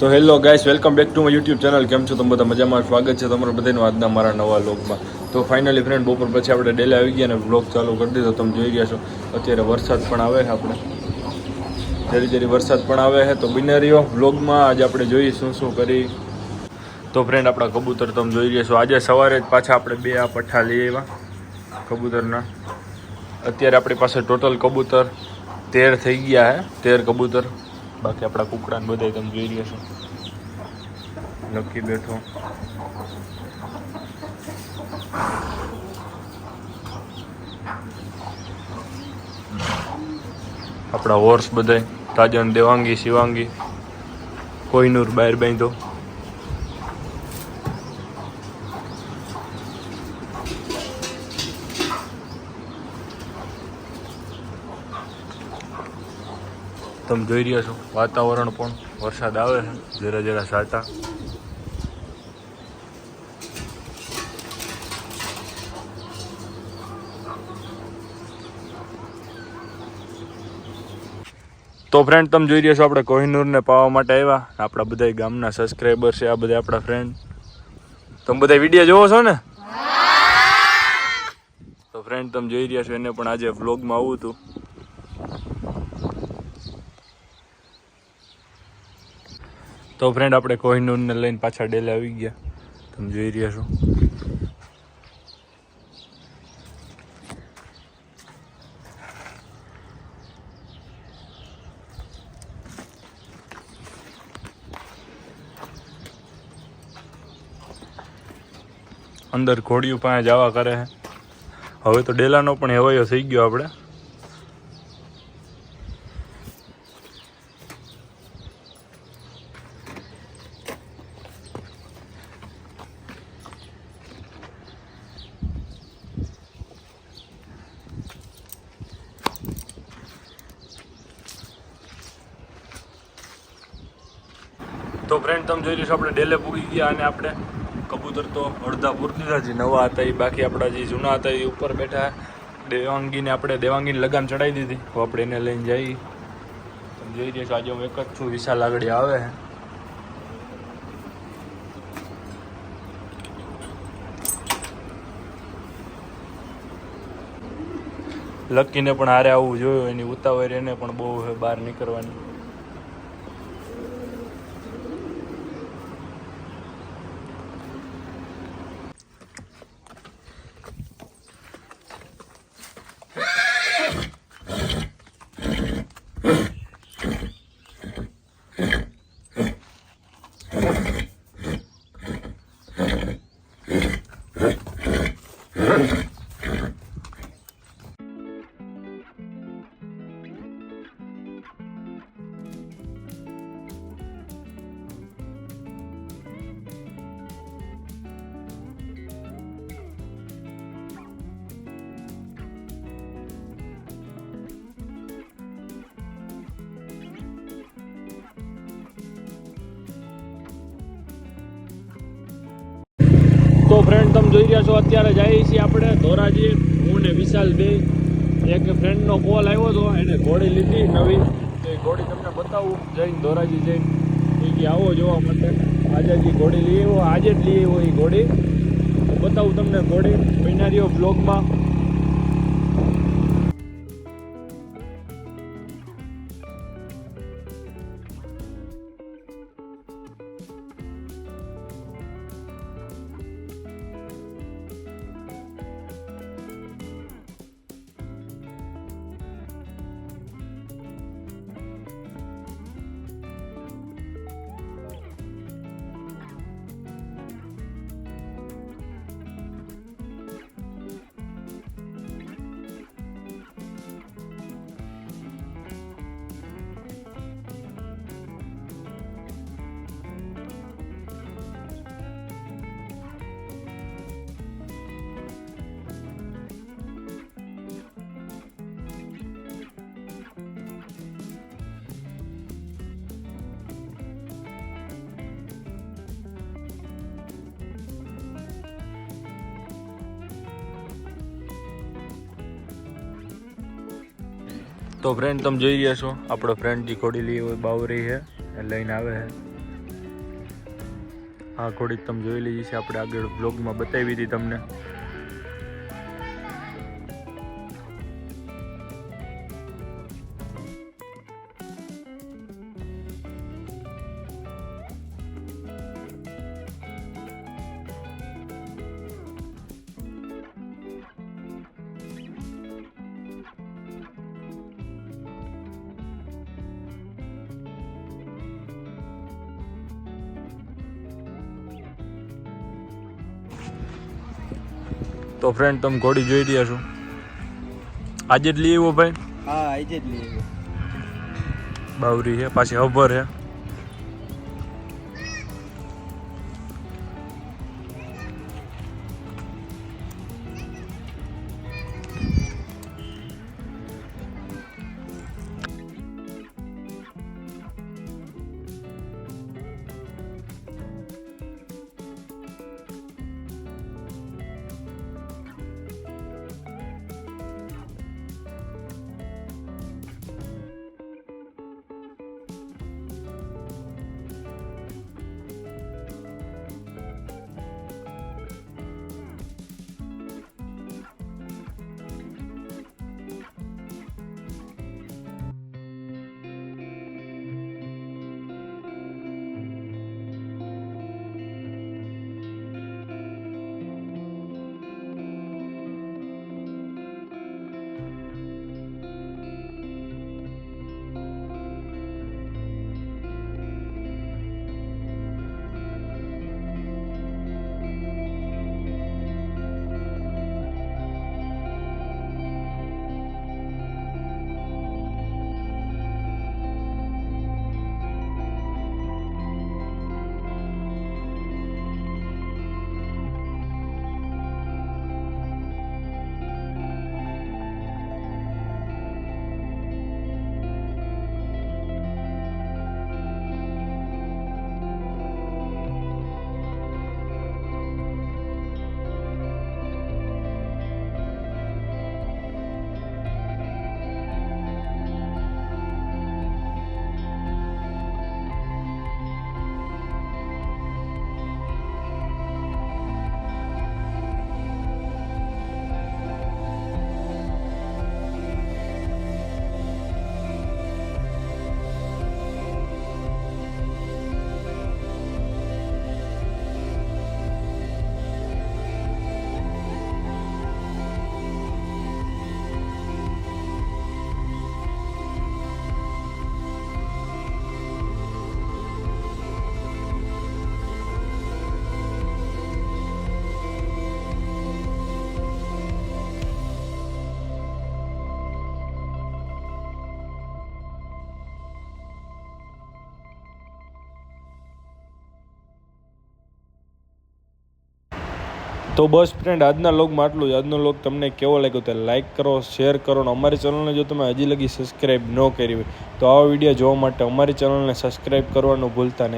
તો hello guys, welcome back to my YouTube channel. કેમ છો તમે બધા? મજામાં? સ્વાગત છે તમારું બધાનું આજના મારા નવા વ્લોગમાં. તો ફાઇનલી ફ્રેન્ડ, બપોર પછી આપણે ડેલી આવી ગયા અને વ્લોગ ચાલુ કરી દીધો. તમે જોઈ રહ્યા છો અત્યારે વરસાદ પણ આવે છે, આપણે જરી વરસાદ પણ આવે છે. તો બિનારીઓ વ્લોગમાં આજે આપણે જોઈએ શું કરી. તો ફ્રેન્ડ, આપણા કબૂતર તમે જોઈ રહ્યા છો. આજે સવારે જ પાછા આપણે બે આ પઠ્ઠા લઈ આવ્યા કબૂતરના. અત્યારે આપણી પાસે ટોટલ કબૂતર 13 થઈ ગયા છે, 13 કબૂતર. બાકી આપણા કુકડાને બધા તમે જોઈ રહ્યા છો. લકી બેઠો, આપણા હોર્સ બધા તાજન, દેવાંગી, શિવાંગી, કોઈનૂર બહાર બાંધો. તમે જોઈ રહ્યા છો વાતાવરણ પણ વરસાદ આવે છે, જરા છાંટા. તો ફ્રેન્ડ, તમે જોઈ રહ્યા છો આપણે કોહિનૂરને પાવા માટે આવ્યા. આપણા બધા ગામના સબસ્ક્રાઈબર છે આ બધા આપણા ફ્રેન્ડ. તમે બધા વિડીયો જોવો છો ને? તો ફ્રેન્ડ, તમે જોઈ રહ્યા છો એને પણ આજે વ્લોગમાં આવું હતું. તો ફ્રેન્ડ, આપણે કોહિનૂરને લઈને પાછા ડેલે આવી ગયા. તમે જોઈ રહ્યા છો. અંદર ઘોડિયું પાસે જવા કરે છે. હવે તો ડેલાનો પણ હેવાયો થઈ ગયો આપણે. તો ફ્રેન્ડ, તમે જોઈ રહ્યા છો આપણે ડેલે પૂગી ગયા અને આપણે કબૂતર તો અડધા પૂરી દીધા. જે નવા હતા એ બાકી, આપણા જે જૂના હતા એ ઉપર બેઠા. દેવાંગીને લગામ ચડાવી દીધી. તો આપણે એને લઈને જઈએ. તમે જોઈ રહ્યા છો આજે હું એક જ છું, વિશાલ આગળ આવે છે. લકીને પણ હારે આવવું જોયું. એની ઉતાવળ એને પણ બહુ બહાર નીકળવાની. તો ફ્રેન્ડ, તમે જોઈ રહ્યા છો અત્યારે જઈએ છીએ આપણે ધોરાજી. હું ને વિશાલ બે. એક ફ્રેન્ડનો કોલ આવ્યો હતો, એને ઘોડી લીધી નવી. તો એ ઘોડી તમને બતાવું જઈને ધોરાજી જઈને. એ કે આવો જોવા માટે. આજે જ ઘોડી લઈ આવ્યો, આજે જ લઈ આવ્યો એ ઘોડી. તો બતાવું તમને ઘોડી. બિનારીઓ બ્લોગમાં. તો ફ્રેન્ડ, તમે જોઈ રહ્યા છો આપણો ફ્રેન્ડ જે ઘોડી લઈ હોય બાવરી છે એ લઈને આવે છે. આ ઘોડી તમે જોઈ લીધી છે, આપણે આગળ બ્લોગમાં બતાવી હતી તમને. તો ફ્રેન્ડ તમે ઘોડી જોઈ રહ્યા છો, આજે જ લઈ આવ્યો ભાઈ? હા આજે જ લઈ આવ્યો. બાવરી છે, પાછી હબર છે. તો બસ ફ્રેન્ડ, આજના લોગમાં આટલું જ. આજનો લોગ તમને કેવો લાગ્યો તો લાઇક કરો, શેર કરો, અને અમારી ચેનલને જો તમે હજી લગી સબસ્ક્રાઈબ ન કરી હોય તો આવા વિડીયો જોવા માટે અમારી ચેનલને સબસ્ક્રાઈબ કરવાનું ભૂલતા નહીં.